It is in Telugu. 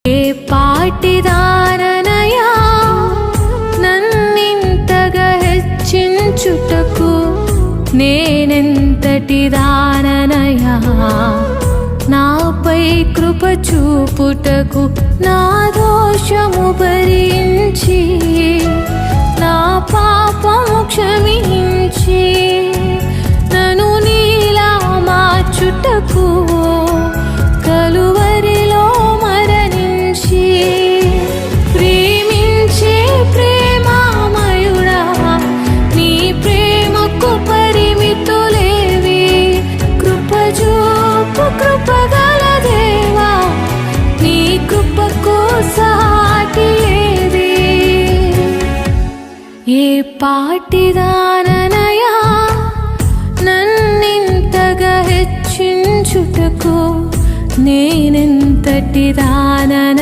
ఏ పాటిదాననయా నన్నింతగా హెచ్చించుటకు, నేనెంతటి దాననయా నాపై కృప చూపుటకు. నా దోషము భరించి నా పాపము క్షమించి నన్ను నీలా మార్చుటకు కలువరిలో మరణించి ప్రేమించే ప్రేమామయుడా, నీ ప్రేమకు పరిమితులేవి. కృపజూపు కృపగల దేవా, నీ కృపకు సాటి ఏది? ఏ పాటిదాననయా నన్నింతగా హెచ్చించుటకు, నేనెంతటి దానన